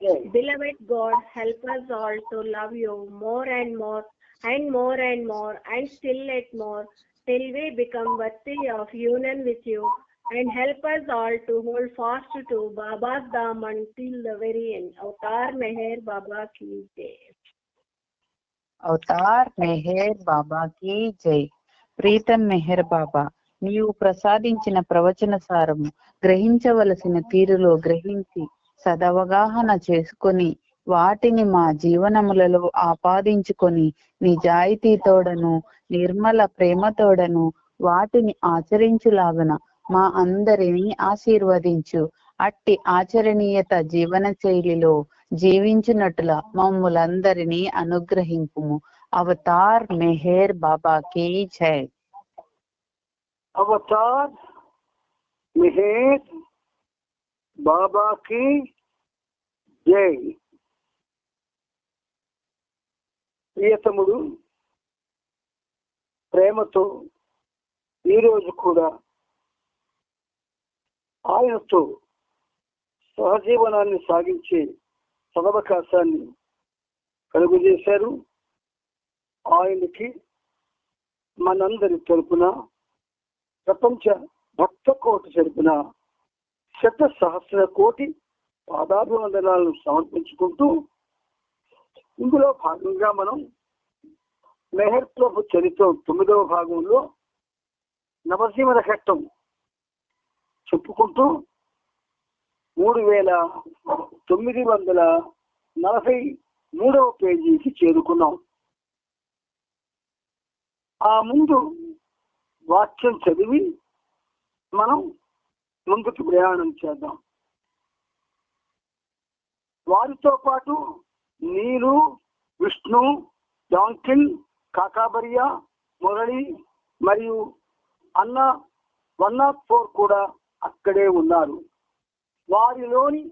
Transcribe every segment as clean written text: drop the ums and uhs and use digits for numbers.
Beloved God, help us all to love you more and more and more and more and still yet more till we become worthy of union with you, and help us all to hold fast to Baba's Dham until the very end. Avatar Meher Baba ki jai. Avatar Meher బాబాకి జై. ప్రీతం మెహర్ బాబా, నీవు ప్రసాదించిన ప్రవచన సారము గ్రహించవలసిన తీరులో గ్రహించి సదవగాహన చేసుకొని వాటిని మా జీవనములలో ఆపాదించుకొని నిజాయితీతోడను నిర్మల ప్రేమతోడను వాటిని ఆచరించులాగున మా అందరినీ ఆశీర్వదించు. అట్టి ఆచరణీయత జీవన శైలిలో జీవించునట్ల మమ్ములందరినీ అనుగ్రహింపుము. అవతార్ మెహర్ బాబాకి జై. అవతార్ మెహర్ బాబాకి జై. ప్రియతముడు ప్రేమతో ఈరోజు కూడా ఆయనతో సహజీవనాన్ని సాగించే సదవకాశాన్ని కలుగజేశారు. ఆయనకి మనందరి తరపున, ప్రపంచ భక్త కోటి తరపున 1,000,000 కోటి పాదాభివందనాలను సమర్పించుకుంటూ, ఇందులో భాగంగా మనం మెహర్ ప్రభు చరిత్ర 9వ భాగంలో నవజీవన ఘట్టం చెప్పుకుంటూ 3943వ పేజీకి చేరుకున్నాం. ఆ ముందు వాక్యం చదివి మనం ముందుకు ప్రయాణం చేద్దాం. వారితో పాటు నీరు, విష్ణు, డాంకిన్, కాకాబరియా, మురళి మరియు అన్న 104 కూడా అక్కడే ఉన్నారు. వారిలోని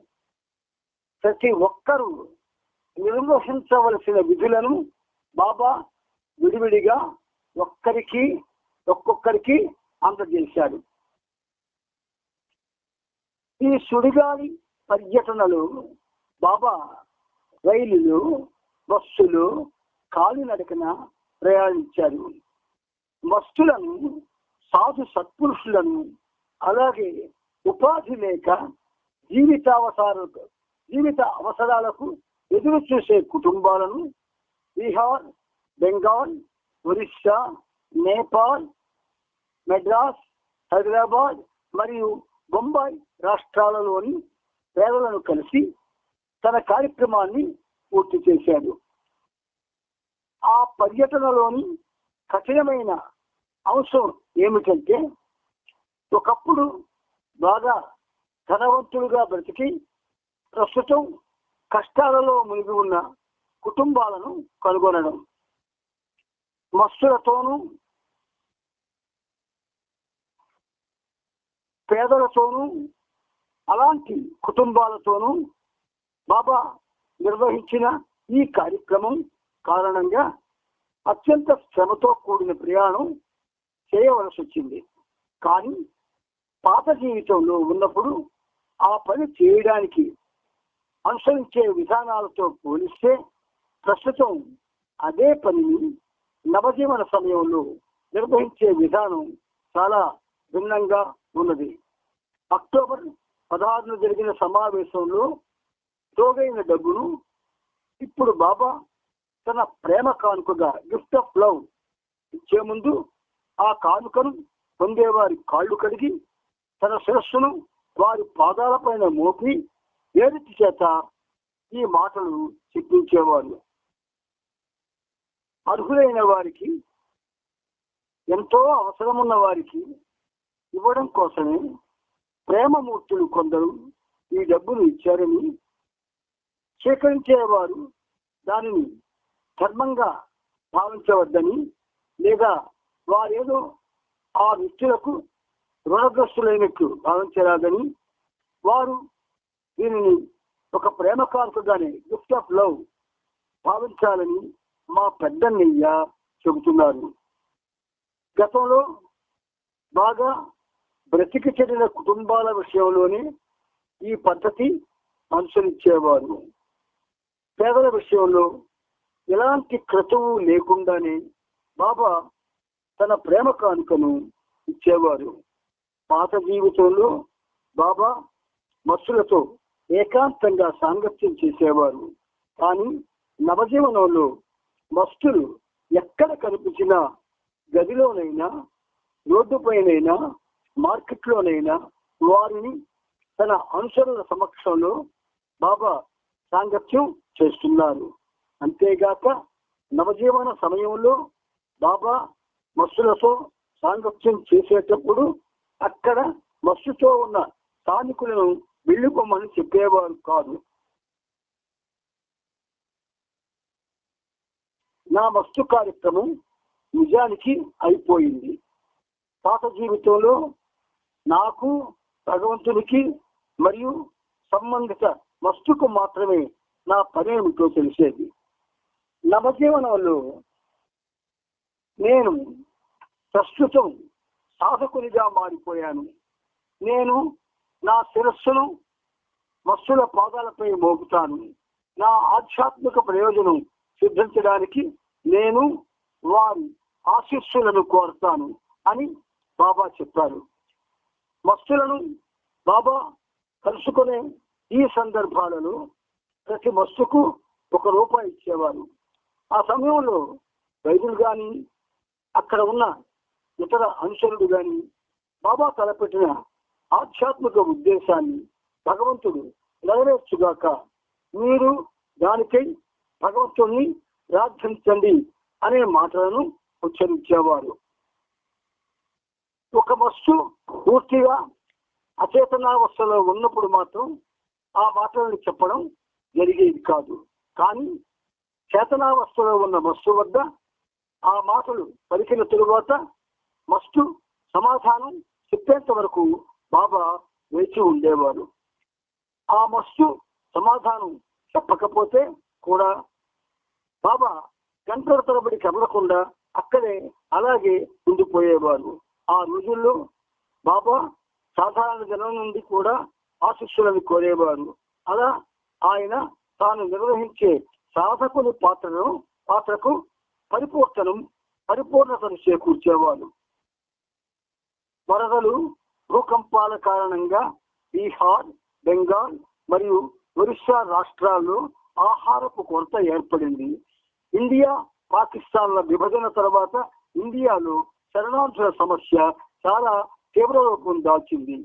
ప్రతి ఒక్కరూ నిర్వహించవలసిన విధులను బాబా విడివిడిగా ఒక్కొక్కరికి అందజేశాడు. ఈ సుడిగాలి పర్యటనలో బాబా రైలులు, బస్సులు, కాలినడకన ప్రయాణించారు. వస్తులను, సాధు సత్పురుషులను, అలాగే ఉపాధి లేక జీవిత అవసరాలకు ఎదురు చూసే కుటుంబాలను బీహార్, బెంగాల్, ఒరిస్సా, నేపాల్, మెడ్రాస్, హైదరాబాద్ మరియు బొంబాయి రాష్ట్రాలలోని పేదలను కలిసి తన కార్యక్రమాన్ని పూర్తి చేశాడు. ఆ పర్యటనలోని కఠినమైన అంశం ఏమిటంటే, ఒకప్పుడు బాగా ధనవంతులుగా బ్రతికి ప్రస్తుతం కష్టాలలో మునిగి ఉన్న కుటుంబాలను కనుగొనడం. మస్తులతోనూ పేదలతోనూ అలాంటి కుటుంబాలతోనూ బాబా నిర్వహించిన ఈ కార్యక్రమం కారణంగా అత్యంత శ్రమతో కూడిన ప్రయాణం చేయవలసి వచ్చింది. కానీ పాత జీవితంలో ఉన్నప్పుడు ఆ పని చేయడానికి అనుసరించే విధానాలతో పోలిస్తే ప్రస్తుతం అదే పనిని నవజీవన సమయంలో నిర్వహించే విధానం చాలా భిన్నంగా ఉన్నది. అక్టోబర్ 16 జరిగిన సమావేశంలో తోగైన డబ్బును ఇప్పుడు బాబా తన ప్రేమ కానుకగా గిఫ్ట్ ఆఫ్ లవ్ ఇచ్చే ముందు ఆ కానుకను పొందేవారి కాళ్ళు కడిగి తన శిరస్సును వారి పాదాల పైన మోపి ఏడిచి చేత ఈ మాటలు చెప్పించేవారు. అర్హులైన వారికి, ఎంతో అవసరమున్న వారికి ఇవ్వడం కోసమే ప్రేమమూర్తులు కొందరు ఈ డబ్బును ఇచ్చారని, స్వీకరించేవారు దానిని ధర్మంగా భావించవద్దని, లేదా వారేదో ఆ వ్యక్తులకు రుణగ్రస్తులైనట్లు భావించరాదని, వారు దీనిని ఒక ప్రేమ కానుకగానే గిఫ్ట్ ఆఫ్ లవ్ భావించాలని మా పెద్దన్నయ్య చెబుతున్నారు. గతంలో బాగా బ్రతికి చెడిన కుటుంబాల విషయంలోనే ఈ పద్ధతి అనుసరించేవారు. పేదల విషయంలో ఎలాంటి క్రతువు లేకుండానే బాబా తన ప్రేమ కానుకను ఇచ్చేవారు. పాత జీవితంలో బాబా మస్తులతో ఏకాంతంగా సాంగత్యం చేసేవారు. కానీ నవజీవనంలో మస్తులు ఎక్కడ కనిపించినా, గదిలోనైనా, రోడ్డుపైనైనా, మార్కెట్లోనైనా వారిని తన అనుచరుల సమక్షంలో బాబా సాంగత్యం చేస్తున్నారు. అంతేగాక నవజీవన సమయంలో బాబా మస్తులతో సాంగత్యం చేసేటప్పుడు అక్కడ మస్తుతో ఉన్న స్థానికులను వెళ్ళిపోమని చెప్పేవారు కాదు. నా మస్తు కార్యక్రమం నిజానికి అయిపోయింది. పాత జీవితంలో నాకు, భగవంతునికి మరియు సంబంధిత మస్తుకు మాత్రమే నా పనేమిటో తెలిసేది. నవజీవనంలో నేను ప్రస్తుతం సాధకునిగా మారిపోయాను. నేను నా శిరస్సును మస్తుల పాదాలపై మోపుతాను. నా ఆధ్యాత్మిక ప్రయోజనం సిద్ధించడానికి నేను వారి ఆశీస్సులను కోరుతాను అని బాబా చెప్పారు. మస్తులను బాబా కలుసుకునే ఈ సందర్భాలలో ప్రతి మస్తుకు ₹1 ఇచ్చేవారు. ఆ సమయంలో వైద్యులు కానీ, అక్కడ ఉన్న ఇతర అనుచరుడు కానీ బాబా తలపెట్టిన ఆధ్యాత్మిక ఉద్దేశాన్ని భగవంతుడు నెరవేర్చుగాక, మీరు దానికై భగవంతుడిని ప్రార్థించండి అనే మాటలను ఉచ్చరించేవారు. ఒక మస్తు పూర్తిగా అచేతనావస్థలో ఉన్నప్పుడు మాత్రం ఆ మాటలను చెప్పడం జరిగేది కాదు. కానీ చేతనావస్థలో ఉన్న మస్తు వద్ద ఆ మాటలు పలికిన తరువాత మస్తు సమాధానం చెప్పేంత వరకు బాబా వేచి ఉండేవారు. ఆ మస్తు సమాధానం చెప్పకపోతే కూడా బాబా గంటల తరబడి కదలకుండా అక్కడే అలాగే ఉండిపోయేవారు. ఆ రోజుల్లో బాబా సాధారణ జనం నుండి కూడా ఆశీస్సులను కోరేవారు. అలా ఆయన తాను నిర్వహించే సాధకుని పాత్రకు పరిపూర్ణతను చేకూర్చేవారు. వరదలు, భూకంపాల కారణంగా బీహార్, బెంగాల్ మరియు ఒరిస్సా రాష్ట్రాల్లో ఆహారపు కొరత ఏర్పడింది. ఇండియా పాకిస్తాన్ల విభజన తర్వాత ఇండియాలో శరణార్థుల సమస్య చాలా తీవ్ర రూపం దాల్చింది.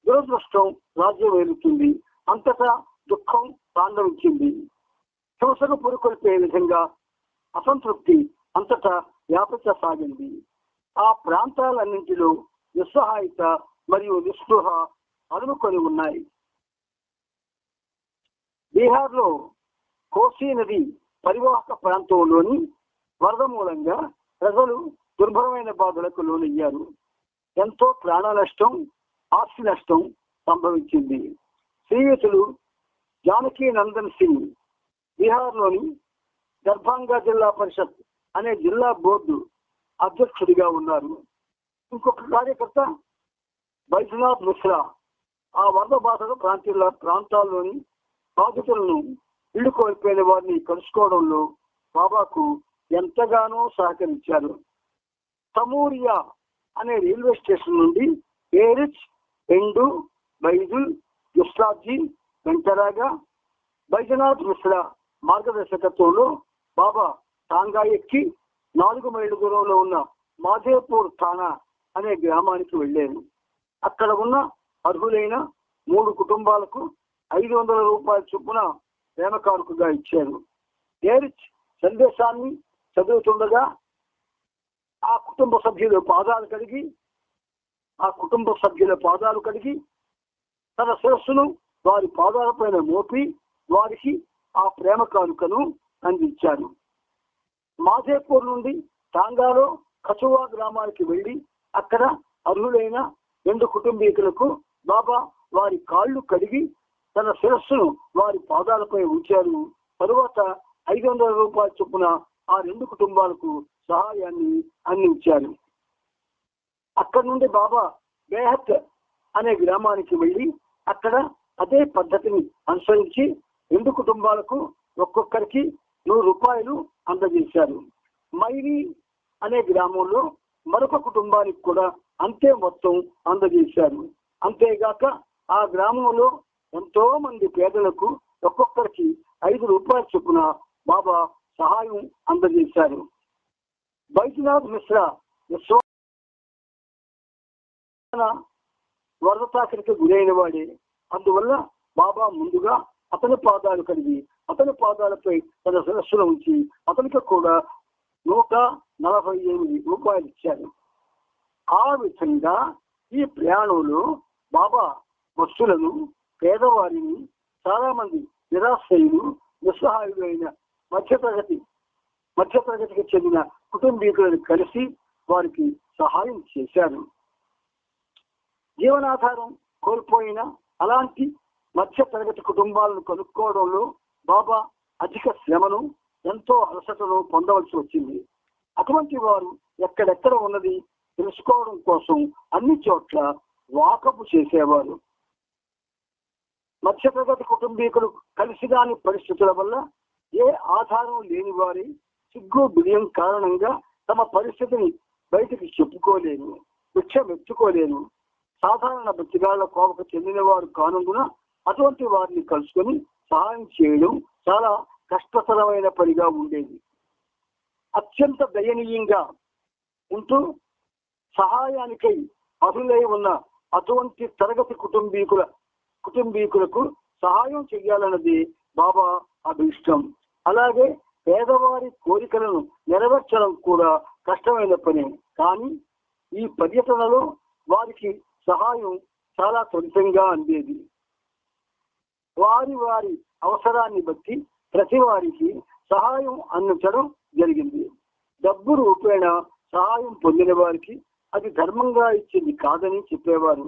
దురదృష్టం రాజ్యం ఏలుతుంది. అంతటా దుఃఖం తాండవించింది. హింసకు పురుకొల్పే విధంగా అసంతృప్తి అంతటా వ్యాపించసాగింది. ఆ ప్రాంతాలన్నింటిలో నిస్సహాయత మరియు నిస్పృహ అలుముకొని ఉన్నాయి. బీహార్లో కోసీ నది పరివాహక ప్రాంతంలోని వరద మూలంగా ప్రజలు దుర్భరమైన బాధలకు లోనయ్యారు. ఎంతో ప్రాణ నష్టం, ఆస్తి నష్టం సంభవించింది. శ్రీయుతులు జానకీ నందన్ సింగ్ బీహార్లోని దర్భంగా జిల్లా పరిషత్ అనే జిల్లా బోర్డు అధ్యక్షుడిగా ఉన్నారు. ఇంకొక కార్యకర్త బైజనాథ్ మిశ్రా ఆ వరద బాధల ప్రాంతాల్లోని బాధితులను ఇళ్లు కోల్పోయిన వారిని కలుసుకోవడంలో బాబాకు ఎంతగానో సహకరించారు. సమూరియా అనే రైల్వే స్టేషన్ నుండి పేరిచ్, ఎండు, బైజుల్, గుస్లాజీ, వెంటరాగా, బైజనాథ్ మిశ్రా మార్గదర్శకత్వంలో బాబా టాంగా ఎక్కి 4 మైళ్ళ దూరంలో ఉన్న మాధేపూర్ థానా అనే గ్రామానికి వెళ్ళారు. అక్కడ ఉన్న అర్హులైన 3 కుటుంబాలకు ₹500 చొప్పున ప్రేమ కానుకగా ఇచ్చారు. పేరిచ్ సందేశాన్ని చదువుతుండగా ఆ కుటుంబ సభ్యుల పాదాలు కడిగి తన శిరస్సును వారి పాదాలపైన మోపి వారికి ఆ ప్రేమ కానుకను అందించారు. మాధేపూర్ నుండి టాంగాలో కచువా గ్రామానికి వెళ్లి అక్కడ అర్హులైన 2 కుటుంబీకులకు బాబా వారి కాళ్ళు కడిగి తన శిరస్సును వారి పాదాలపై ఉంచారు. తరువాత ₹500 చొప్పున ఆ 2 కుటుంబాలకు సహాయాన్ని అందించారు. అక్కడి నుండి బాబా బేహత్ అనే గ్రామానికి వెళ్లి అక్కడ అదే పద్ధతిని అనుసరించి 2 కుటుంబాలకు ఒక్కొక్కరికి 100 రూపాయలు అందజేశారు. మైరి అనే గ్రామంలో మరొక కుటుంబానికి కూడా అంతే మొత్తం అందజేశారు. అంతేగాక ఆ గ్రామంలో ఎంతో మంది పేదలకు ఒక్కొక్కరికి 5 రూపాయల చొప్పున బాబా సహాయం అందజేశారు. బైద్యనాథ్ మిశ్రా వరద తాకిడికి గురైన వాడే. అందువల్ల బాబా ముందుగా అతని పాదాలు కడిగి అతని పాదాలపై తన శిరస్సును ఉంచి అతనికి కూడా 148 రూపాయలు ఇచ్చారు. ఆ విధంగా ఈ ప్రయాణంలో బాబా భక్తులను, పేదవారిని, చాలా మంది నిరాశ్రయులు, నిస్సహాయులైన మధ్యతరగతికి చెందిన కుటుంబీకులను కలిసి వారికి సహాయం చేశారు. జీవనాధారం కోల్పోయిన అలాంటి మధ్య తరగతి కుటుంబాలను కనుక్కోవడంలో బాబా అధిక శ్రమను, ఎంతో అలసటను పొందవలసి వచ్చింది. అటువంటి వారు ఎక్కడెక్కడ ఉన్నది తెలుసుకోవడం కోసం అన్ని చోట్ల వాకపు చేసేవారు. మధ్యతరగతి కుటుంబీకులు కలిసిరాని పరిస్థితుల వల్ల ఏ ఆధారం లేని వారి సిగ్గు బిడియం కారణంగా తమ పరిస్థితిని బయటికి చెప్పుకోలేను, భిక్షమెత్తుకోలేను. సాధారణ బతిగాళ్ల కోపకు చెందిన వారు కానుందున అటువంటి వారిని కలుసుకొని సహాయం చేయడం చాలా కష్టతరమైన పనిగా ఉండేది. అత్యంత దయనీయంగా ఉంటూ సహాయానికై అర్హులై ఉన్న అటువంటి తరగతి కుటుంబీకులకు సహాయం చేయాలన్నది బాబా అభిష్టం. అలాగే పేదవారి కోరికలను నెరవేర్చడం కూడా కష్టమైన పని. కానీ ఈ పర్యటనలో వారికి సహాయం చాలా త్వరితంగా అందేది. వారి వారి అవసరాన్ని బట్టి ప్రతి వారికి సహాయం అందించడం జరిగింది. డబ్బు రూపేణ సహాయం పొందిన వారికి అది ధర్మంగా ఇచ్చింది కాదని చెప్పేవారు.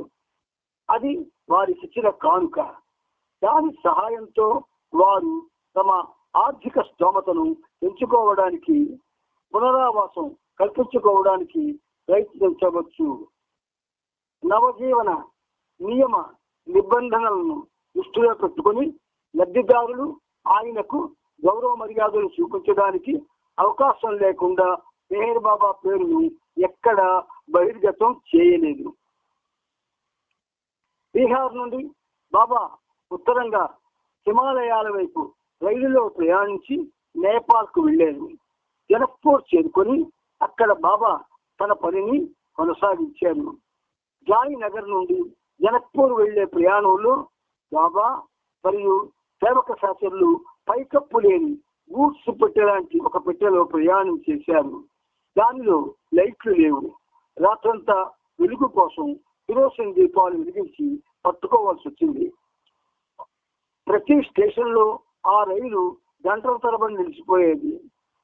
అది వారికి ఇచ్చిన కానుక. దాని సహాయంతో వారు తమ ఆర్థిక స్తోమతను పెంచుకోవడానికి, పునరావాసం కల్పించుకోవడానికి ప్రయత్నించవచ్చు. నవజీవన నియమ నిబంధనలను దృష్టిలో పెట్టుకుని లబ్ధిదారులు ఆయనకు గౌరవ మర్యాదలు చూపించడానికి అవకాశం లేకుండా మెహర్ బాబా పేరును ఎక్కడ బహిర్గతం చేయలేదు. బీహార్ నుండి బాబా ఉత్తరంగా హిమాలయాల వైపు రైలులో ప్రయాణించి నేపాల్కు వెళ్లారు. జనక్పూర్ చేరుకొని అక్కడ బాబా తన పనిని కొనసాగించారు. జాయి నగర్ నుండి జనక్పూర్ వెళ్లే ప్రయాణంలో బాబా మరియు సేవక శాస్త్రులు పైకప్పు లేని గూడ్స్ పెట్టెలాంటి ఒక పెట్టెలో ప్రయాణం చేశారు. దానిలో లైట్లు లేవు. రాత్రంతా వెలుగు కోసం కిరోసిన్ దీపాలు వెలిగించి పట్టుకోవాల్సి వచ్చింది. ప్రతి స్టేషన్ లో ఆ రైలు గంటల తరబడి నిలిచిపోయేది.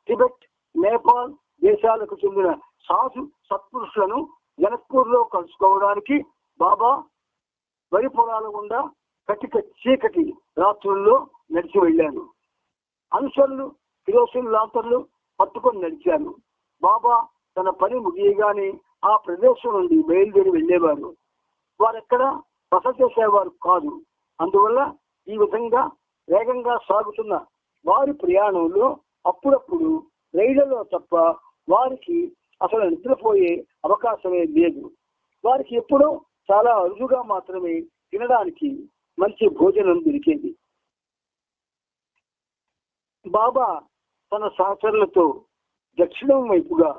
టిబెట్, నేపాల్ దేశాలకు చెందిన సాధు సత్పురుషులను జనక్పూర్ లో కలుసుకోవడానికి బాబా వరి పొలాల గుండా కటిక చీకటి రాత్రుల్లో నడిచి వెళ్ళారు. అనుసరులు కిరోసిన్ లాంతర్లు పట్టుకొని నడిచారు. బాబా తన పని ముగియగానే ఆ ప్రదేశం నుండి బయలుదేరి వెళ్ళేవారు. వారెక్కడ బస చేసేవారు కాదు. అందువల్ల ఈ విధంగా వేగంగా సాగుతున్న వారి ప్రయాణంలో అప్పుడప్పుడు రైళ్లలో తప్ప వారికి అసలు నిద్రపోయే అవకాశమే లేదు. వారికి ఎప్పుడో చాలా అరుదుగా మాత్రమే తినడానికి మంచి భోజనం దొరికేది. బాబా తన సహచరులతో దక్షిణం వైపుగా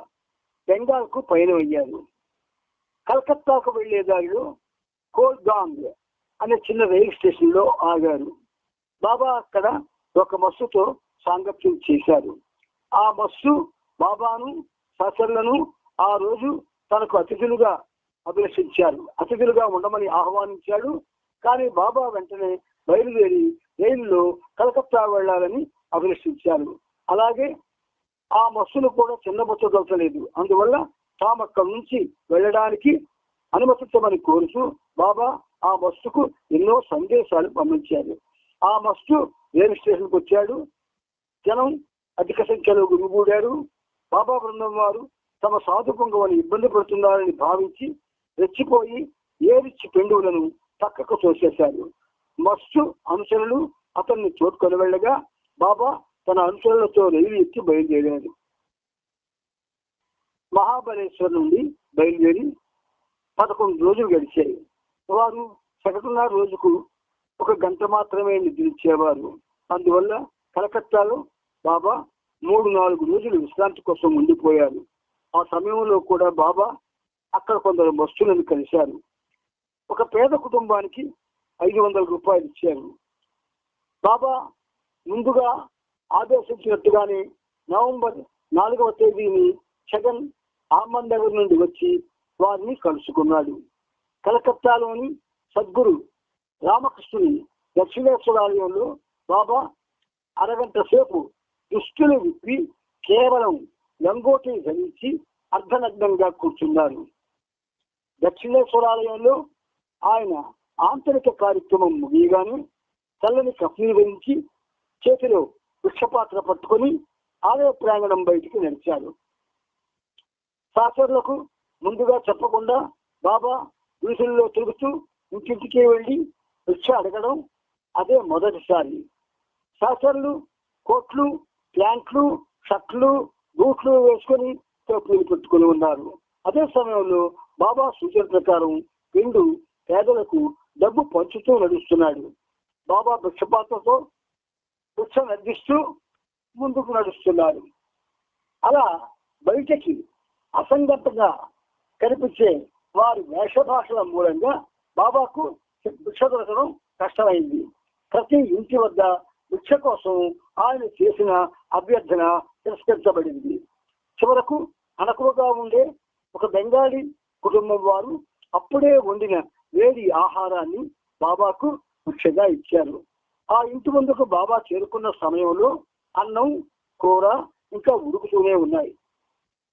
బెంగాల్కు పయనమయ్యారు. కలకత్తాకు వెళ్లే దారిలో కోల్గాంగ్ అనే చిన్న రైలు స్టేషన్ లో ఆగారు. బాబా అక్కడ ఒక బస్సుతో సాంగత్యం చేశారు. ఆ బస్సు బాబాను, సహచరులను ఆ రోజు తనకు అతిథులుగా ఉండమని ఆహ్వానించాడు. కానీ బాబా వెంటనే బయలుదేరి రైలులో కలకత్తా వెళ్లాలని అభిలషించారు. అలాగే ఆ బస్సును కూడా చిన్న బస్సు దొరకలేదు. అందువల్ల తాము అక్కడి నుంచి వెళ్ళడానికి అనుమతించమని కోరుతూ బాబా ఆ బస్సుకు ఎన్నో సందేశాలు పంపించారు. ఆ బస్సు రైలు స్టేషన్కి వచ్చాడు. జనం అధిక సంఖ్యలో గుమిగూడారు. బాబా బృందం వారు తమ సాధు పొంగవని ఇబ్బంది పడుతున్నారని భావించి రెచ్చిపోయి ఏరిచ్చి పెండువులను పక్కకు తోసేశారు. బస్సు అనుచరులు అతన్ని తోడ్కొని వెళ్ళగా బాబా తన అనుచరులతో రైలు ఎక్కి బయలుదేరారు. మహాబలేశ్వర్ నుండి బయలుదేరి 11 రోజులు గడిచాయి. వారు సగటున రోజుకు 1 గంట మాత్రమే నిద్రించేవారు. అందువల్ల కలకత్తాలో బాబా 3-4 రోజులు విశ్రాంతి కోసం ఉండిపోయారు. ఆ సమయంలో కూడా బాబా అక్కడ కొందరు భక్తులను కలిశారు. ఒక పేద కుటుంబానికి 500 రూపాయలు ఇచ్చారు. బాబా ముందుగా ఆదేశించినట్టుగానే నవంబర్ 4వ తేదీని ఛగన్ అహ్మద్ నగర్ నుండి వచ్చి వారిని కలుసుకున్నాడు. కలకత్తాలోని సద్గురు రామకృష్ణుని దక్షిణేశ్వరాలయంలో బాబా అరగంట సేపు దుస్తులు విప్పి కేవలం లంగోటి ధరించి అర్ధనగ్నంగా కూర్చున్నారు. దక్షిణేశ్వరాలయంలో ఆయన ఆంతరిక కార్యక్రమం ముగియగానే చల్లని కఫ్నీ ధరించి చేతిలో వృక్షపాత్ర పట్టుకొని ఆలయ ప్రాంగణం బయటికి నడిచారు. సహచరులకు ముందుగా చెప్పకుండా బాబా వీధుల్లో తిరుగుతూ ఇంటింటికి వెళ్లి భిక్ష అడగడం అదే మొదటిసారి. సహచరులు కోట్లు, ప్యాంట్లు, షర్ట్లు, బూట్లు వేసుకొని టోపీలు పెట్టుకుని ఉన్నారు. అదే సమయంలో బాబా సూచన ప్రకారం 2 పేదలకు డబ్బు పంచుతూ నడుస్తున్నాడు. బాబా భిక్షపాత్రతో భిక్ష నడిస్తూ ముందుకు నడుస్తున్నారు. అలా బయటకి అసంగతంగా కనిపించే వారి వేషభాషల మూలంగా బాబాకు భిక్ష దొరకడం కష్టమైంది. ప్రతి ఇంటి వద్ద భిక్ష కోసం ఆయన చేసిన అభ్యర్థన తిరస్కరించబడింది. చివరకు అణకువగా ఉండే ఒక బెంగాలీ కుటుంబం వారు అప్పుడే వండిన వేడి ఆహారాన్ని బాబాకు భిక్షగా ఇచ్చారు. ఆ ఇంటి ముందుకు బాబా చేరుకున్న సమయంలో అన్నం, కూర ఇంకా ఉడుకుతూనే ఉన్నాయి.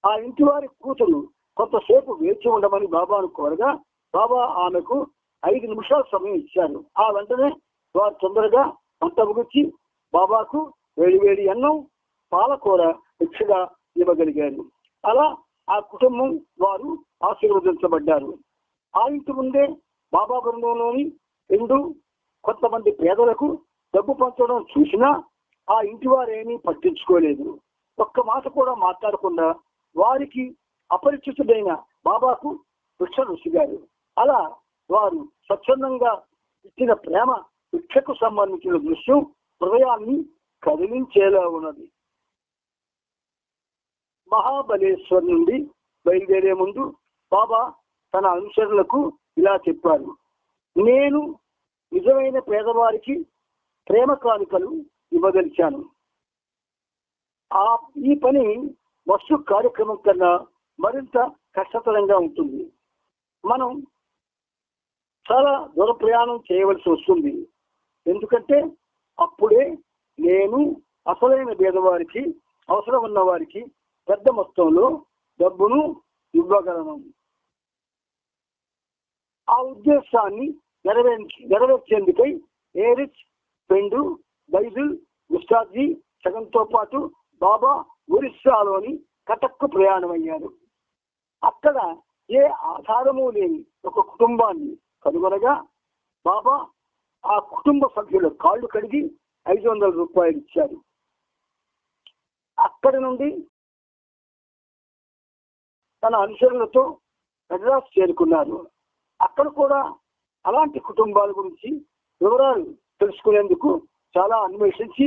ఆ ఇంటి వారి కూతురు కొంతసేపు వేచి ఉండమని బాబాను కోరగా బాబా ఆమెకు 5 నిమిషాల సమయం ఇచ్చారు. ఆ వెంటనే వారు తొందరగా వంట ముగించి బాబాకు వేడి అన్నం, పాలకూర భిక్షగా ఇవ్వగలిగారు. అలా ఆ కుటుంబం వారు ఆశీర్వదించబడ్డారు. ఆ ఇంటి ముందే బాబా బృందంలోని 2 కొంతమంది పేదలకు డబ్బు పంచడం చూసినా ఆ ఇంటి వారేమీ పట్టించుకోలేదు. ఒక్క మాట కూడా మాట్లాడకుండా వారికి అపరిచితుడైన బాబాకు భిక్ష రుచిగారు. అలా వారు స్వచ్ఛందంగా ఇచ్చిన ప్రేమ భిక్షకు సంబంధించిన దృశ్యం హృదయాన్ని కదిలించేలా ఉన్నది. మహాబలేశ్వర్ నుండి బయలుదేరే ముందు బాబా తన అనుచరులకు ఇలా చెప్పారు: నేను నిజమైన పేదవారికి ప్రేమ కానుకలు ఇవ్వదలిచాను. ఈ పని బస్సు కార్యక్రమం కన్నా మరింత కష్టతరంగా ఉంటుంది. మనం చాలా దూర ప్రయాణం చేయవలసి వస్తుంది. ఎందుకంటే అప్పుడే నేను అసలైన పేదవారికి, అవసరం ఉన్న వారికి పెద్ద మొత్తంలో డబ్బును ఇవ్వగలను. ఆ ఉద్దేశాన్ని నెరవేర్చేందుకై ఏరిచ్, పెండు, బైజుల్, గుస్తాజీ, ఛగన్తో పాటు బాబా ఒరిస్సాలోని కటక్కు ప్రయాణమయ్యారు. అక్కడ ఏ ఆధారము లేని ఒక కుటుంబాన్ని కనుగొనగా బాబా ఆ కుటుంబ సభ్యుల కాళ్ళు కడిగి 500 రూపాయలు ఇచ్చారు. అక్కడి నుండి తన అనుచరులతో మద్రాసు చేరుకున్నారు. అక్కడ కూడా అలాంటి కుటుంబాల గురించి వివరాలు తెలుసుకునేందుకు చాలా అన్వేషించి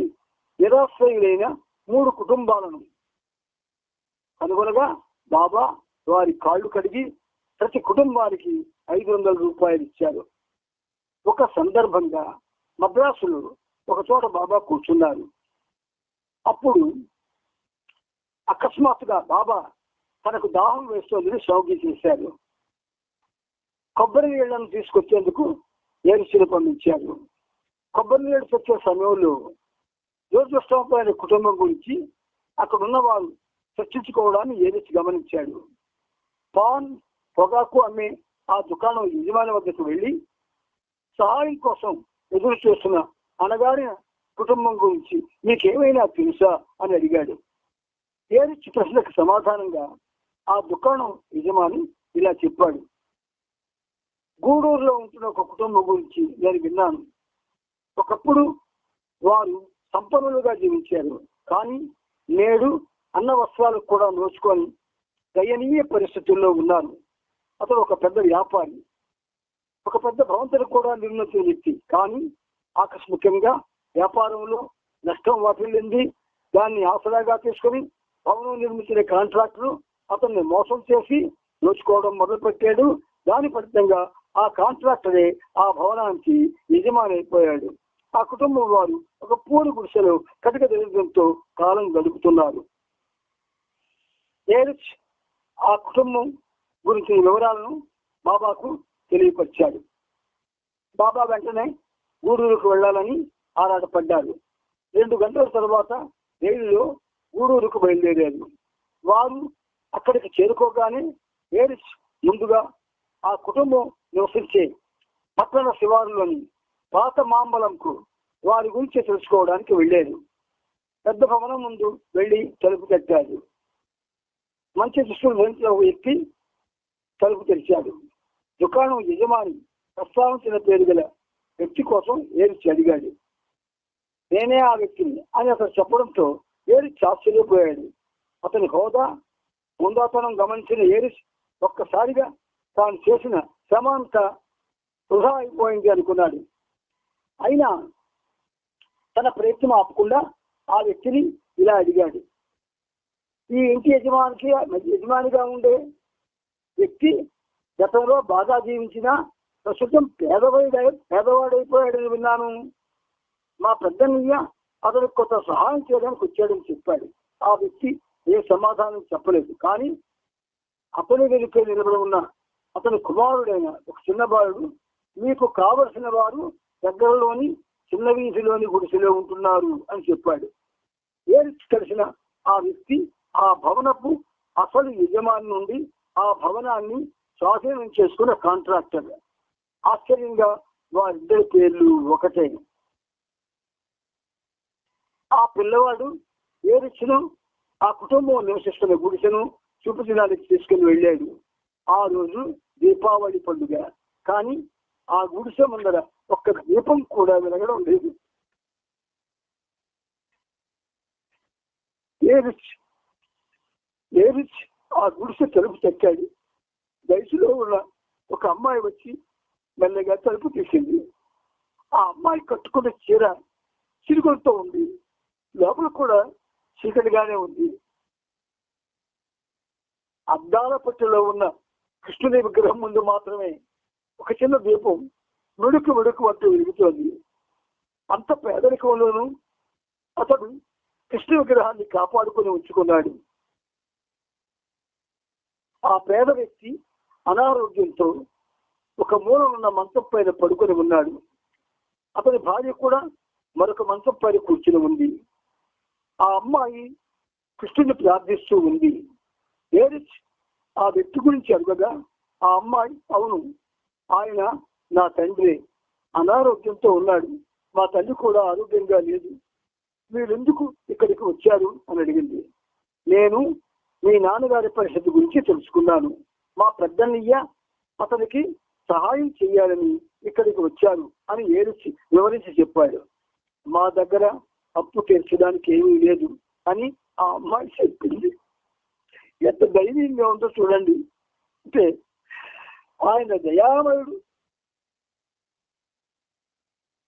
నిరాశ్రయులైన 3 కుటుంబాలను కనుగొనగా బాబా వారి కాళ్ళు కడిగి ప్రతి కుటుంబానికి 500 రూపాయలు ఇచ్చారు. ఒక సందర్భంగా మద్రాసులో ఒక చోట బాబా కూర్చున్నారు. అప్పుడు అకస్మాత్తుగా బాబా తనకు దాహం వేస్తోందని షౌకి చేశారు. కొబ్బరి నీళ్లను తీసుకొచ్చేందుకు ఏరిచిని పంపించారు. కొబ్బరి నీళ్లు తెచ్చే సమయంలో దురదృష్టమైన కుటుంబం గురించి అక్కడున్న వారు చర్చించుకోవడాన్ని ఏరిచి గమనించాడు. పాన్, పొగాకు అమ్మే ఆ దుకాణం యజమాని వద్దకు వెళ్లి సహాయం కోసం ఎదురు చూస్తున్న అనగారిన కుటుంబం గురించి మీకేమైనా తెలుసా అని అడిగాడు. ఏరిచి ప్రశ్నకు సమాధానంగా ఆ దుకాణం యజమాని ఇలా చెప్పాడు: గూడూరులో ఉంటున్న ఒక కుటుంబం గురించి నేను విన్నాను. ఒకప్పుడు వారు సంపన్నులుగా జీవించారు. కానీ నేడు అన్న వస్త్రాలకు కూడా నోచుకొని దయనీయ పరిస్థితుల్లో ఉన్నారు. అతను ఒక పెద్ద వ్యాపారి, ఒక పెద్ద భవంతులకు కూడా నిర్మించిన వ్యక్తి. కానీ ఆకస్మికంగా వ్యాపారంలో నష్టం వాటిల్లింది. దాన్ని ఆసరాగా తీసుకుని భవనం నిర్మించిన కాంట్రాక్టర్ అతన్ని మోసం చేసి దోచుకోవడం మొదలుపెట్టాడు. దాని ఫలితంగా ఆ కాంట్రాక్టరే ఆ భవనానికి యజమాని అయిపోయాడు. ఆ కుటుంబం వారు ఒక పూరి గుడిసెలో కటిక దరిద్రంతో కాలం గడుపుతున్నారు. ఏరిచ్ ఆ కుటుంబం గురించి వివరాలను బాబాకు తెలియపరిచాడు. బాబా వెంటనే గూడూరుకు వెళ్లాలని ఆరాటపడ్డారు. 2 గంటల తర్వాత రైలులో గూడూరుకు బయలుదేరారు. వారు అక్కడికి చేరుకోగానే ఏరిచ్ ముందుగా ఆ కుటుంబం నివసించే పట్టణ శివారులోని పాత మాంబలంకు వారి గురించి తెలుసుకోవడానికి వెళ్ళారు. పెద్ద భవనం ముందు వెళ్లి తలుపు తట్టారు. మంచి దుస్తులు ధరించిన ఒక వ్యక్తి తలుపు తెరిచాడు. దుకాణం యజమాని ప్రస్తావించిన పేరు గల వ్యక్తి కోసం ఏరిచి అడిగాడు. నేనే ఆ వ్యక్తిని అని అతను చెప్పడంతో ఏరిచి ఆశ్చర్యపోయాడు. అతని హుందాతనం గమనించిన ఏరిచ్ ఒక్కసారిగా తాను చేసిన శ్రమ అంతా వృధా అయిపోయింది అనుకున్నాడు. అయినా తన ప్రయత్నం ఆపకుండా ఆ వ్యక్తిని ఇలా అడిగాడు. ఈ ఇంటి యజమానిగా ఉండే వ్యక్తి గతంలో బాగా జీవించిన ప్రస్తుతం పేదవాడైపోయాడని విన్నాను. మా పెద్దన్నయ్య అతనికి కొంత సహాయం చేయడానికి వచ్చాడని చెప్పాడు. ఆ వ్యక్తి ఏ సమాధానం చెప్పలేదు. కానీ అతని వెనుక నిలబడి ఉన్న అతని కుమారుడైన ఒక చిన్న బాలుడు, మీకు కావలసిన వారు దగ్గరలోని చిన్న వీధిలోని గుడిసెలో ఉంటున్నారు అని చెప్పాడు. ఏరిచ్ కలిసిన ఆ వ్యక్తి ఆ భవనపు అసలు యజమాని నుండి ఆ భవనాన్ని స్వాధీనం చేసుకున్న కాంట్రాక్టర్. ఆశ్చర్యంగా వారిద్దరి పేర్లు ఒకటే. ఆ పిల్లవాడు ఏరిచ్ను ఆ కుటుంబం నివసిస్తున్న గుడిసెను చూపించడానికి తీసుకుని వెళ్ళాడు. ఆ రోజు దీపావళి పండుగ. కానీ ఆ గుడిసె ముందర ఒక్క దీపం కూడా వెలగడం లేదు. ఏరిచ్ ఆ గుడిసె తలుపు తక్కాడు. వయసులో ఉన్న ఒక అమ్మాయి వచ్చి మెల్లగా తలుపు తీసింది. ఆ అమ్మాయి కట్టుకున్న చీర చిరుగులతో ఉంది. లోపల కూడా చీకటిగానే ఉంది. అద్దాల పట్టులో ఉన్న కృష్ణుని విగ్రహం ముందు మాత్రమే ఒక చిన్న దీపం ముడుకు అంటూ వెలుగుతోంది. అంత పేదరికంలోనూ అతడు కృష్ణ విగ్రహాన్ని కాపాడుకొని ఉంచుకున్నాడు. ఆ పేద వ్యక్తి అనారోగ్యంతో ఒక మూలనున్న మంచం పైన పడుకొని ఉన్నాడు. అతని భార్య కూడా మరొక మంచం పైన కూర్చుని ఉంది. ఆ అమ్మాయి కృష్ణుని ప్రార్థిస్తూ ఉంది. ఏరిచ్ ఆ వ్యక్తి గురించి అడగగా ఆ అమ్మాయి, అవును, ఆయన నా తండ్రి, అనారోగ్యంతో ఉన్నాడు. మా తల్లి కూడా ఆరోగ్యంగా లేదు. మీరెందుకు ఇక్కడికి వచ్చారు అని అడిగింది. నేను మీ నాన్నగారి పరిస్థితి గురించి తెలుసుకున్నాను. మా పెద్దన్నయ్య అతనికి సహాయం చేయాలని ఇక్కడికి వచ్చారు అని ఏరిచి వివరించి చెప్పాడు. మా దగ్గర అప్పు తీర్చడానికి ఏమీ లేదు అని ఆ అమ్మాయి చెప్పింది. ఎంత ధైర్యంగా ఉందో చూడండి. అంటే ఆయన దయామయుడు.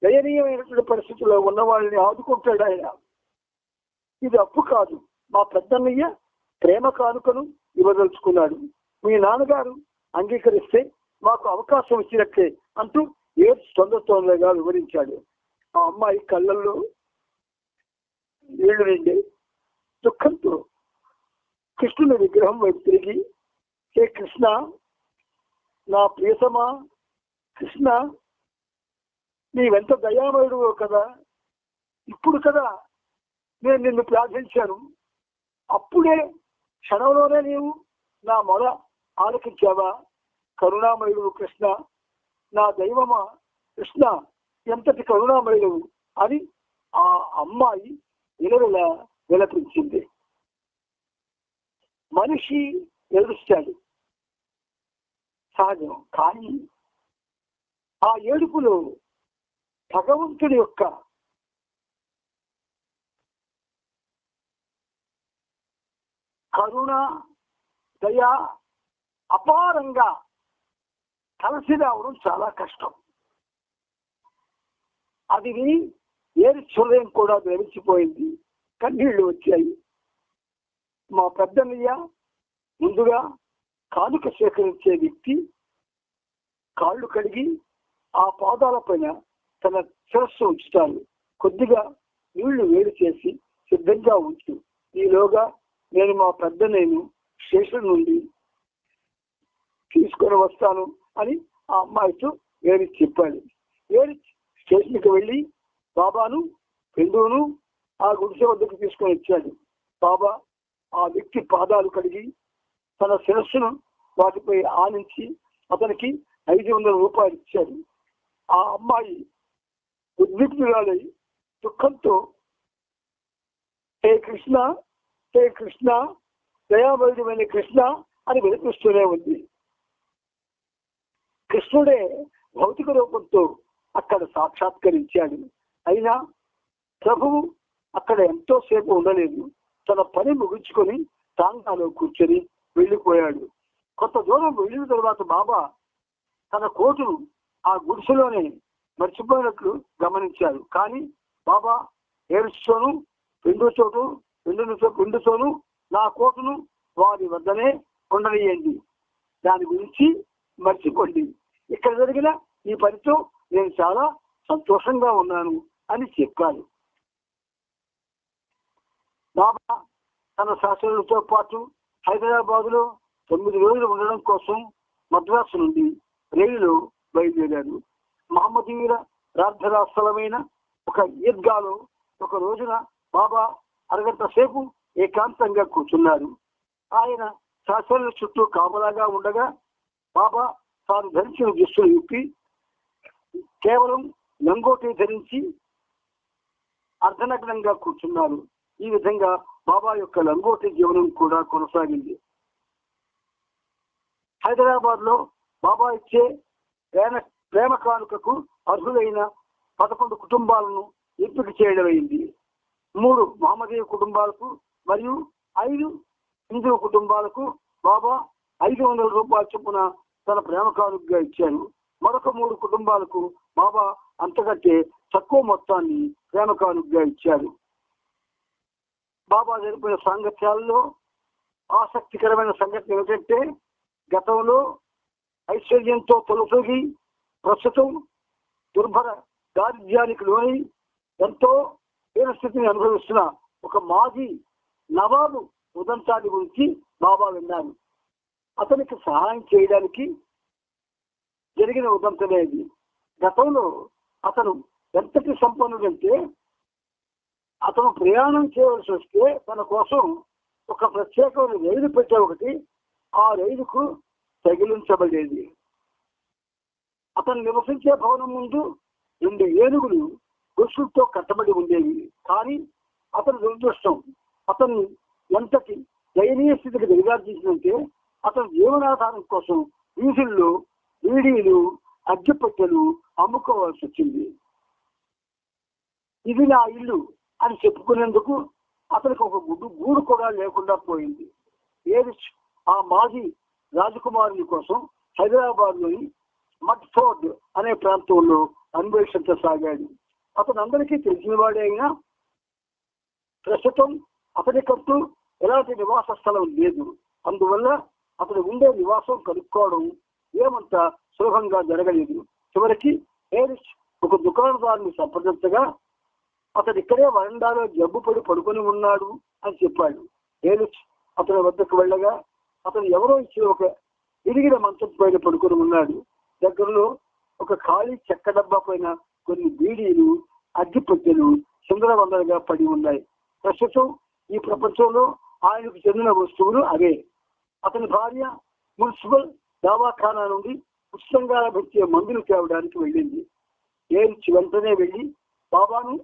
దయనీయమైనటువంటి పరిస్థితుల్లో ఉన్న వాళ్ళని ఆదుకుంటాడు ఆయన. ఇది అప్పు కాదు, మా పెద్దన్నయ్య ప్రేమ కానుకను ఇవ్వదలుచుకున్నాడు. మీ నాన్నగారు అంగీకరిస్తే మాకు అవకాశం ఇచ్చినట్లే అంటూ తొందరగా వివరించాడు. ఆ అమ్మాయి కళ్ళల్లో నీళ్లు నిండి దుఃఖంతో కృష్ణుని విగ్రహం వైపు తిరిగి, హే కృష్ణ, నా ప్రియతమా కృష్ణ, నీవెంత దయామయుడు కదా. ఇప్పుడు కదా నేను నిన్ను ప్రార్థించాను. అప్పుడే క్షణంలోనే నీవు నా మొర ఆలకించావా? కరుణామయుడు కృష్ణ, నా దైవమా కృష్ణ, ఎంతటి కరుణామయుడు అని ఆ అమ్మాయి విలవిలా విలపించింది. మనిషి ఏడుస్తాడు, సహజం. కానీ ఆ ఏడుపులో భగవంతుడి యొక్క కరుణ, దయ అపారంగా కలిసి రావడం చాలా కష్టం. అది విని ఏరి హృదయం కూడా ద్రవించిపోయింది, కన్నీళ్లు వచ్చాయి. మా పెద్దన్నయ్య ముందుగా కానుక సేకరించే వ్యక్తి కాళ్ళు కడిగి ఆ పాదాల పైన తన శిరస్సు ఉంచుతారు. కొద్దిగా నీళ్లు వేడి చేసి సిద్ధంగా ఉంచు, ఈలోగా నేను మా పెద్దన్నయ్యను స్టేషన్ నుండి తీసుకొని వస్తాను అని ఆ అమ్మాయితో ఏరి చెప్పాడు. ఏరి స్టేషన్కి వెళ్ళి బాబాను పెందును ఆ గుడిసె వద్దకు తీసుకొని వచ్చాడు. బాబా ఆ వ్యక్తి పాదాలు కడిగి తన శిరస్సును వాటిపై ఆనించి అతనికి 500 రూపాయలు ఇచ్చాడు. ఆ అమ్మాయి ఉద్విగ్నురాలై దుఃఖంతో హే కృష్ణ, హే కృష్ణ, దయాబలుడమైన కృష్ణ అని వినిపిస్తూనే ఉంది. కృష్ణుడే భౌతిక రూపంతో అక్కడ సాక్షాత్కరించాడు. అయినా ప్రభువు అక్కడ ఎంతో సేపు ఉండలేదు. తన పని ముగించుకొని టాంగాలో కూర్చొని వెళ్ళిపోయాడు. కొంత దూరం వెళ్ళిన తర్వాత బాబా తన కోటును ఆ గుడిసెలోనే మర్చిపోయినట్లు గమనించారు. కానీ బాబా ఏడుస్తోనూ పిండుతోనూ నా కోటును వారి వద్దనే ఉండనియండి, దాని గురించి మర్చిపోండి, ఇక్కడ జరిగిన ఈ పనితో నేను చాలా సంతోషంగా ఉన్నాను అని చెప్పారు. బాబా తన శాస్త్రులతో పాటు హైదరాబాద్లో 9 రోజులు ఉండడం కోసం మద్రాసు నుండి రైలులో బయలుదేరారు. మహమ్మదీయుల ప్రార్థనా స్థలమైన ఒక ఈద్గాలో ఒక రోజున బాబా అరగంట సేపు ఏకాంతంగా కూర్చున్నారు. ఆయన శాస్త్రుల చుట్టూ కాపలాగా ఉండగా బాబా తాను ధరించిన దుస్తులు ఇప్పి కేవలం లంగోటి ధరించి అర్ధనగ్నంగా కూర్చున్నారు. ఈ విధంగా బాబా యొక్క లంగోటి జీవనం కూడా కొనసాగింది. హైదరాబాద్ లో బాబా ఇచ్చే ప్రేమ కానుకకు అర్హులైన 11 కుటుంబాలను ఎంపిక చేయడమైంది. 3 మహమ్మదీయ కుటుంబాలకు మరియు 5 హిందూ కుటుంబాలకు బాబా 500 రూపాయల చొప్పున తన ప్రేమ కానుకగా ఇచ్చారు. మరొక 3 కుటుంబాలకు బాబా అంతకంటే తక్కువ మొత్తాన్ని ప్రేమ కానుకగా ఇచ్చారు. బాబా జరిపిన సాంగత్యాలలో ఆసక్తికరమైన సంఘటన ఏమిటంటే, గతంలో ఐశ్వర్యంతో తొలతూగి ప్రస్తుతం దుర్భర దారిద్ర్యానికి లోని ఎంతో హీనస్థితిని అనుభవిస్తున్న ఒక మాజీ నవాబు ఉదంతాన్ని గురించి బాబా విన్నారు. అతనికి సహాయం చేయడానికి జరిగిన ఉదంతమేది. గతంలో అతను ఎంతటి సంపన్నుడంటే, అతను ప్రయాణం చేయవలసి వస్తే తన కోసం ఒక ప్రత్యేకమైన రైలు పెట్టే ఒకటి ఆ రైలుకు తగిలించబడేది. అతను నివసించే భవనం ముందు 2 ఏనుగులు గొలుసులతో కట్టబడి ఉండేవి. కానీ అతని దురదృష్టం అతను ఎంతటి దయనీయ స్థితికి దిగజార్చిందంటే, అతను జీవనాధారం కోసం వీధుల్లో బీడీలు, అగ్గిపెట్టెలు అమ్ముకోవాల్సి వచ్చింది. ఇది నా ఇల్లు అని చెప్పుకునేందుకు అతనికి ఒక గూడు కూడా లేకుండా పోయింది. ఆ మాజీ రాజకుమారుని కోసం హైదరాబాద్ లోని మడ్ఫోర్డ్ అనే ప్రాంతంలో అన్వేషించసాగాడు. అతను అందరికీ తెలిసిన వాడే అయినా ప్రస్తుతం అతనికంటూ ఎలాంటి నివాస స్థలం లేదు. అందువల్ల అతను ఉండే నివాసం కనుక్కోవడం ఏమంత సులభంగా జరగలేదు. చివరికి ఏరిచ్ ఒక దుకాణదారుని సంప్రదించగా అతను ఇక్కడే వరండాలో జబ్బుపడి పడుకొని ఉన్నాడు అని చెప్పాడు. ఏరిచ్ అతని వద్దకు వెళ్ళగా అతను ఎవరో ఇచ్చిన ఒక ఇరిగిన మంచం పైన పడుకొని ఉన్నాడు. దగ్గరలో ఒక ఖాళీ చెక్క డబ్బా పైన కొన్ని బీడీలు, అగ్గిపెట్టెలు చిందరవందరగా పడి ఉన్నాయి. ప్రస్తుతం ఈ ప్రపంచంలో ఆయనకు చెందిన వస్తువులు అవే. అతని భార్య మున్సిపల్ దవాఖానా నుండి ఉచితంగా లభించే మందులు తేవడానికి వెళ్ళింది. ఏరిచ్ వెంటనే వెళ్ళి బాబాను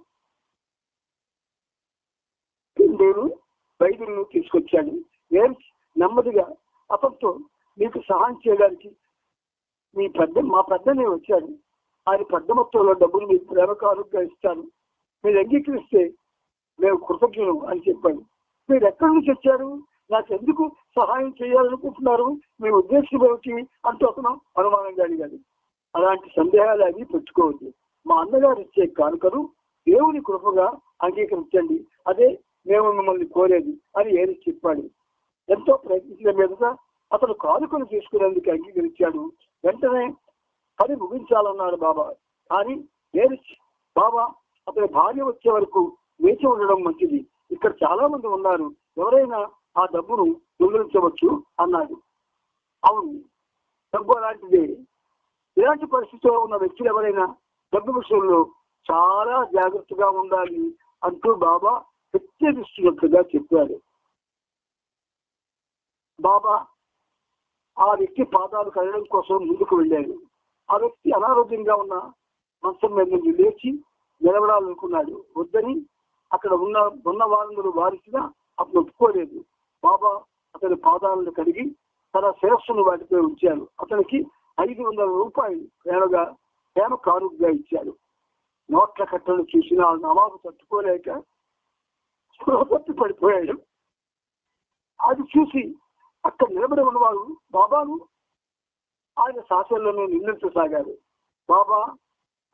వైద్యులను తీసుకొచ్చాడు. ఏరిచ్ నెమ్మదిగా అతనితో, మీకు సహాయం చేయడానికి మా పెద్దనే వచ్చాడు. ఆయన పెద్ద మొత్తంలో డబ్బులు మీకు ప్రేమ కానుకగా ఇస్తాను, మీరు అంగీకరిస్తే మేము కృతజ్ఞులు అని చెప్పాడు. మీరు ఎక్కడి నుంచి వచ్చారు, నాకెందుకు సహాయం చేయాలనుకుంటున్నారు, మీ ఉద్దేశం ఏమిటి అంటూ అతను అనుమానంగా అడిగాడు. అలాంటి సందేహాలు అవి పెట్టుకోవద్దు. మా అన్నగారు ఇచ్చే కానుకను దేవుని కృపగా అంగీకరించండి, అదే మేము మిమ్మల్ని కోరేది అని ఏరిస్ చెప్పాడు. ఎంతో ప్రయత్నించిన మీదట అతను కానుకను తీసుకునేందుకు అంగీకరించాడు. వెంటనే పని ముగించాలన్నాడు బాబా. కానీ ఏరిస్ బాబా అతని భార్య వచ్చే వరకు వేచి ఉండడం మంచిది, ఇక్కడ చాలా మంది ఉన్నారు, ఎవరైనా ఆ డబ్బును దొంగిలించవచ్చు అన్నాడు. అవును, డబ్బు అలాంటిదే. ఇలాంటి పరిస్థితిలో ఉన్న వ్యక్తులు ఎవరైనా డబ్బు విషయంలో చాలా జాగ్రత్తగా ఉండాలి అంటూ బాబా హెచ్చరిస్తున్నట్లుగా చెప్పాడు. బాబా ఆ వ్యక్తి పాదాలు కడగడం కోసం ముందుకు వెళ్ళాడు. ఆ వ్యక్తి అనారోగ్యంగా ఉన్న మంచం మీద నుంచి లేచి నిలబడాలనుకున్నాడు. వద్దని అక్కడ ఉన్న వారందరూ వారించినా అతను ఒప్పుకోలేదు. బాబా అతని పాదాలను కడిగి తన శిరస్సును వాటిపై ఉంచాడు. అతనికి 500 రూపాయలు ప్రేమ కానుకగా ఇచ్చాడు. నోట్ల కట్టలు చూసిన నవాబు తట్టుకోలేక స్పృహపట్టి పడిపోయాడు. అది చూసి అక్కడ నిలబడి ఉన్నవాడు బాబాను ఆయన సహచరులను నిందించసాగారు. బాబా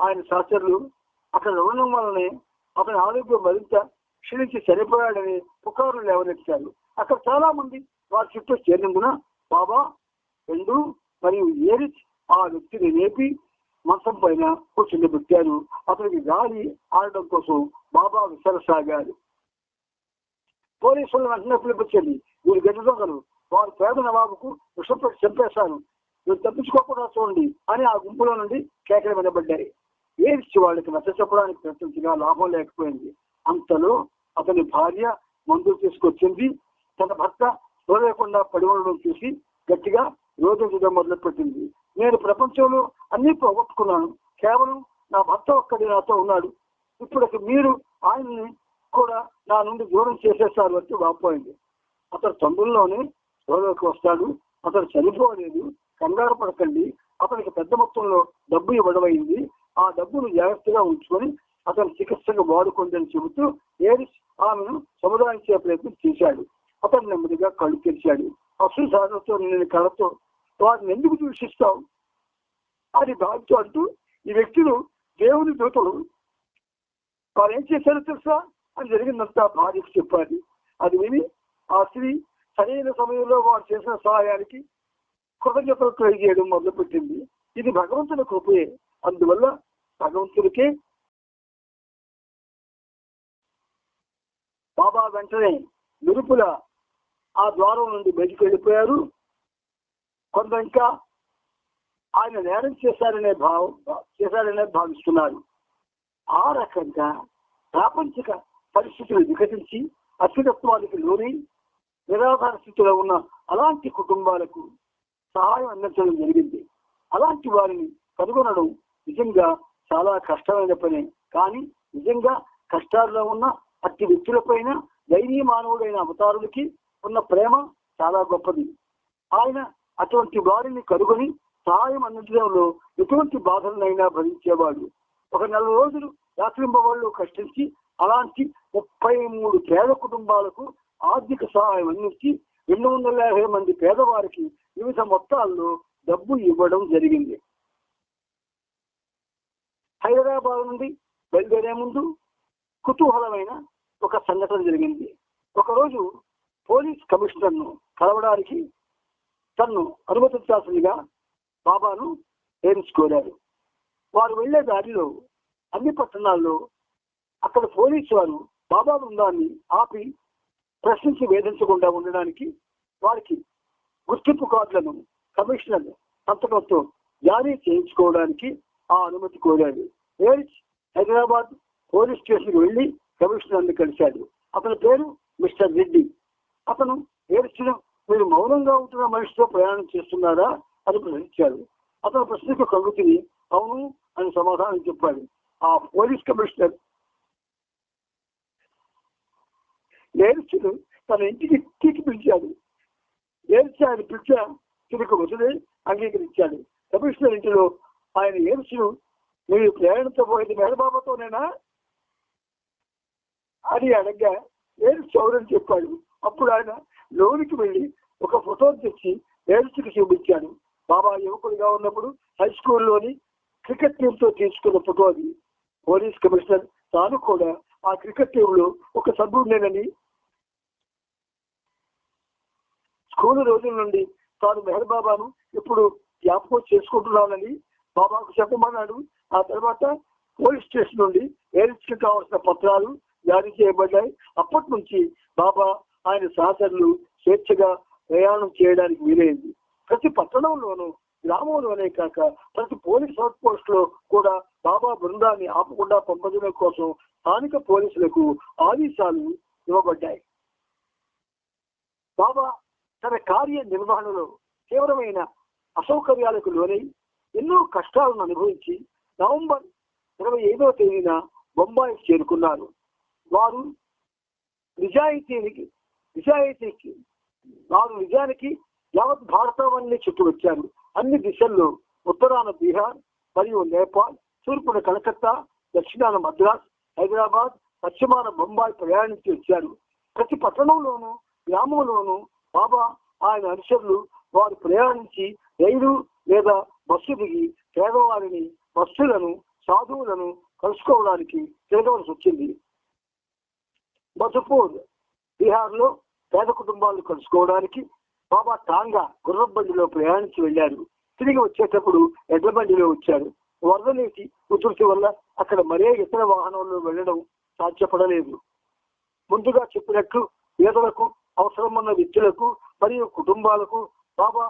ఆయన సహచరులు అక్కడ ఉండడం వల్లనే అతని ఆరోగ్యం మరింత క్షీణించి సరిపోయాడని పుకారులు లేవనెత్తారు. అక్కడ చాలా మంది వారి చుట్టూ చేరినందున బాబా రెండు మరియు ఏరిస్ ఆ వ్యక్తిని లేపి మంచం పైన కూర్చుండబెట్టారు. అతనికి గాలి ఆడడం కోసం బాబా విసరసాగారు. పోలీసులను వెంటనే పిలిపించండి, వీరు గడ్డ దొంగలు, వారు పేద నవాబుకు విషపెట్టి చంపేశారు, మీరు తప్పించుకోకుండా చూడండి అని ఆ గుంపులో నుండి కేకలు వినబడ్డాయి. ఏరిస్ వాళ్ళకి నచ్చ చెప్పడానికి ప్రయత్నించగా లాభం లేకపోయింది. అంతలో అతని భార్య మందులు తీసుకొచ్చింది. తన భర్త చూడలేకుండా పడి ఉండడం చూసి గట్టిగా రోధించడం మొదలుపెట్టింది. నేను ప్రపంచంలో అన్ని పోగొట్టుకున్నాను, కేవలం నా భర్త ఒక్కడి నాతో ఉన్నాడు, ఇప్పుడు మీరు ఆయన్ని కూడా నా నుండి దూరం చేసేస్తారు అంటూ వాపోయింది. అతను తొందరలోనే త్వరలోకి వస్తాడు, అతను చనిపోలేదు, కంగారు పడకండి, అతనికి పెద్ద మొత్తంలో డబ్బు ఇవ్వడమైంది, ఆ డబ్బును జాగ్రత్తగా ఉంచుకొని అతను చికిత్సకు వాడుకోండి అని చెబుతూ ఏరిస్ ఆమెను సముదాయించే ప్రయత్నం చేశాడు. అతను నెమ్మదిగా కళ్ళు తెరిచాడు. అసూసాలతో నేను కళ్ళతో వాటిని ఎందుకు దూషిస్తావు అని భావించు అంటూ ఈ వ్యక్తులు దేవుని దూతలు, వారు ఏం చేశారో తెలుసా అని జరిగిందంతా భార్యకు చెప్పాలి. అది విని ఆ స్త్రీ సరైన సమయంలో వారు చేసిన సహాయానికి కృతజ్ఞతలు తెలియజేయడం మొదలుపెట్టింది. ఇది భగవంతుని కృపయే, అందువల్ల భగవంతుడికే. బాబా వెంటనే నిరుపుల ఆ ద్వారం నుండి బయటికి వెళ్ళిపోయారు. కొందరు ఇంకా ఆయన నేరం చేశారనే భావిస్తున్నారు. ఆ రకంగా ప్రాపంచిక పరిస్థితులు వికసించి అస్థిరత్వానికి లోని నిరాధార స్థితిలో ఉన్న అలాంటి కుటుంబాలకు సహాయం అందించడం జరిగింది. అలాంటి వారిని కనుగొనడం నిజంగా చాలా కష్టమైన పనే. కానీ నిజంగా కష్టాల్లో ఉన్న అట్టి వ్యక్తులపైన దైవీ మానవుడైన అవతారులకి ఉన్న ప్రేమ చాలా గొప్పది. ఆయన అటువంటి వారిని కనుగొని సహాయం అందించడంలో ఎటువంటి బాధలనైనా భరించేవాడు. ఒక 4 రోజులు రాత్రింబవాళ్ళు కష్టించి అలాంటి 33 పేద కుటుంబాలకు ఆర్థిక సహాయం అందించి 250 మంది పేదవారికి వివిధ మొత్తాల్లో డబ్బు ఇవ్వడం జరిగింది. హైదరాబాద్ నుండి బయలుదేరే ముందు కుతూహలమైన ఒక సంఘటన జరిగింది. ఒకరోజు పోలీస్ కమిషనర్ను కలవడానికి తన్ను అనుమతించాల్సిందిగా బాబాను ఏరిస్ కోరారు. వారు వెళ్లే దారిలో అన్ని పట్టణాల్లో అక్కడ పోలీసు వారు బాబా బృందాన్ని ఆపి ప్రశ్నించి వేధించకుండా ఉండడానికి వారికి గుర్తింపు కార్డులను కమిషనర్ సంతకంతో జారీ చేయించుకోవడానికి ఆ అనుమతి కోరాడు. ఏరిస్ హైదరాబాద్ పోలీస్ స్టేషన్కి వెళ్లి కమిషనర్ని కలిశాడు. అతని పేరు మిస్టర్ రెడ్డి. అతను ఏరిస్ను మీరు మౌనంగా ఉంటున్న మనిషితో ప్రయాణం చేస్తున్నారా అని ప్రశ్నించాడు. అతను ప్రశ్నకు కళ్ళు తిని అవును అని సమాధానం చెప్పాడు. ఆ పోలీస్ కమిషనర్ ఏరిస్ను తన ఇంటికి పిలిచాడు. ఏరిస్ ఆయన పిలిచా తిరిగి వదిలే అంగీకరించాడు. కమిషనర్ ఇంటిలో ఆయన ఏరిస్ను మీరు ప్రయాణంతో పోయింది మెహబాబాతోనేనా అని అడగ్గా ఏరిస్ చౌరని చెప్పాడు. అప్పుడు ఆయన లోనికి వెళ్ళి ఒక ఫోటో తెచ్చి ఏడుచుకు చూపించాడు. బాబా యువకుడిగా ఉన్నప్పుడు హై స్కూల్లోని క్రికెట్ టీమ్ తో తీసుకున్న ఫోటో అది. పోలీస్ కమిషనర్ తాను కూడా ఆ క్రికెట్ టీమ్ లో ఒక సభ్యుడినేనని, స్కూల్ రోజుల నుండి తాను మెహర్ బాబాను ఇప్పుడు జ్ఞాపకం చేసుకుంటున్నానని బాబాకు చెప్పమన్నాడు. ఆ తర్వాత పోలీస్ స్టేషన్ నుండి ఏరిచ్కి కావాల్సిన పత్రాలు జారీ చేయబడ్డాయి. అప్పటి నుంచి బాబా ఆయన సహచరులు స్వేచ్ఛగా ప్రయాణం చేయడానికి వీలైంది. ప్రతి పట్టణంలోనూ గ్రామంలోనే కాక ప్రతి పోలీస్ అవుట్ పోస్ట్ లో కూడా బాబా బృందాన్ని ఆపకుండా పంపడం కోసం స్థానిక పోలీసులకు ఆదేశాలు ఇవ్వబడ్డాయి. బాబా తన కార్య నిర్వహణలో తీవ్రమైన అసౌకర్యాలకు లోనై ఎన్నో కష్టాలను అనుభవించి నవంబర్ 25వ తేదీన బొంబాయికి చేరుకున్నారు. వారు నిజానికి యావత్ భారతావన్ని చుట్టువచ్చారు. అన్ని దిశల్లో ఉత్తరాన బీహార్ మరియు నేపాల్, తూర్పున కలకత్తా, దక్షిణాన మద్రాస్, హైదరాబాద్, పశ్చిమాన బొంబాయి ప్రయాణించి వచ్చారు. ప్రతి పట్టణంలోనూ గ్రామంలోనూ బాబా ఆయన అనుచరులు వారు ప్రయాణించి రైలు లేదా బస్సు దిగి పేదవారిని, భక్తులను, సాధువులను కలుసుకోవడానికి తిరగవలసి వచ్చింది. మధుపూర్ బీహార్ లో పేద కుటుంబాలను కలుసుకోవడానికి బాబా టాంగా గుర్రబండిలో ప్రయాణించి వెళ్లారు. తిరిగి వచ్చేటప్పుడు ఎడ్ల బండిలో వచ్చారు. వరద నీటి ఉధృతి వల్ల అక్కడ మరే ఇతర వాహనంలో వెళ్లడం సాధ్యపడలేదు. ముందుగా చెప్పినట్లు పేదలకు, అవసరమున్న వ్యక్తులకు మరియు కుటుంబాలకు బాబా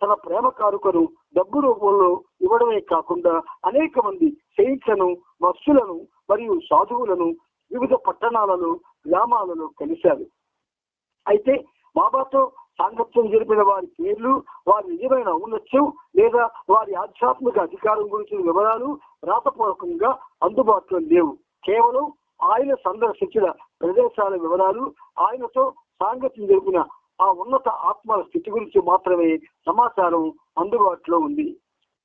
తన ప్రేమ కానుకను డబ్బు రూపంలో ఇవ్వడమే కాకుండా అనేక మంది సెయింట్లను, భక్తులను మరియు సాధువులను వివిధ పట్టణాలలో, గ్రామాలలో కలిశారు. అయితే బాబాతో సాంగత్యం జరిపిన వారి పేర్లు, వారి నిజమైన ఔన్నత్యం లేదా వారి ఆధ్యాత్మిక అధికారం గురించిన వివరాలు రాతపూర్వకంగా అందుబాటులో లేవు. కేవలం ఆయన సందర్శించిన ప్రదేశాల వివరాలు, ఆయనతో సాంగత్యం జరిపిన ఆ ఉన్నత ఆత్మల స్థితి గురించి మాత్రమే సమాచారం అందుబాటులో ఉంది.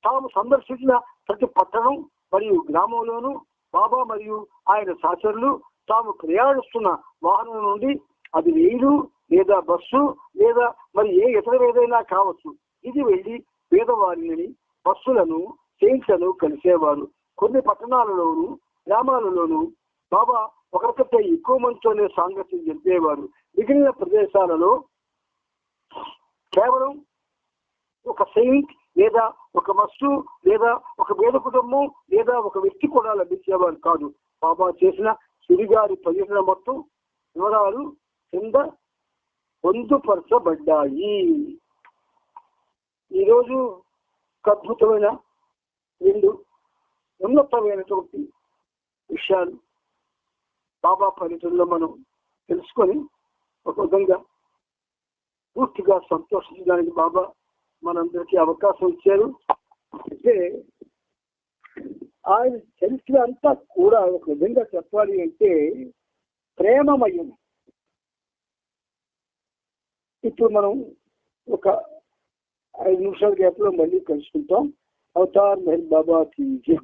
తాము సందర్శించిన ప్రతి పట్టణం మరియు గ్రామంలోనూ బాబా మరియు ఆయన సహచరులు తాము ప్రయాణిస్తున్న వాహనం నుండి, అది రైలు లేదా బస్సు లేదా మరి ఏ ఇతర ఏదైనా కావచ్చు, ఇది వెళ్లి పేదవారిని, బస్సులను, సెయింట్లను కలిసేవారు. కొన్ని పట్టణాలలోను గ్రామాలలోనూ బాబా ఒకరికంటే ఎక్కువ మందితోనే సాంగత్యం జరిపేవారు. మిగిలిన ప్రదేశాలలో కేవలం ఒక సెయింట్ లేదా ఒక బస్సు లేదా ఒక పేద కుటుంబం లేదా ఒక వ్యక్తి కూడా లభించేవారు కాదు. బాబా చేసిన సిరిగారి పర్యటన మొత్తం వివరాలు కింద పొందుపరచబడ్డాయి. ఈరోజు అద్భుతమైన రెండు ఉన్నతమైనటువంటి విషయాలు బాబా పర్యటనలో మనం తెలుసుకొని ఒక విధంగా పూర్తిగా సంతోషించడానికి బాబా మనందరికీ అవకాశం ఇచ్చారు. అయితే ఆయన చరిత్ర అంతా కూడా ఒక విధంగా చెప్పాలి అంటే ప్రేమమయం. ఇప్పుడు మనం ఒక 5 నిమిషాల గ్యాప్ లో మళ్ళీ కలుసుకుంటాం. అవతార్ మెహర్ బాబా కి జై.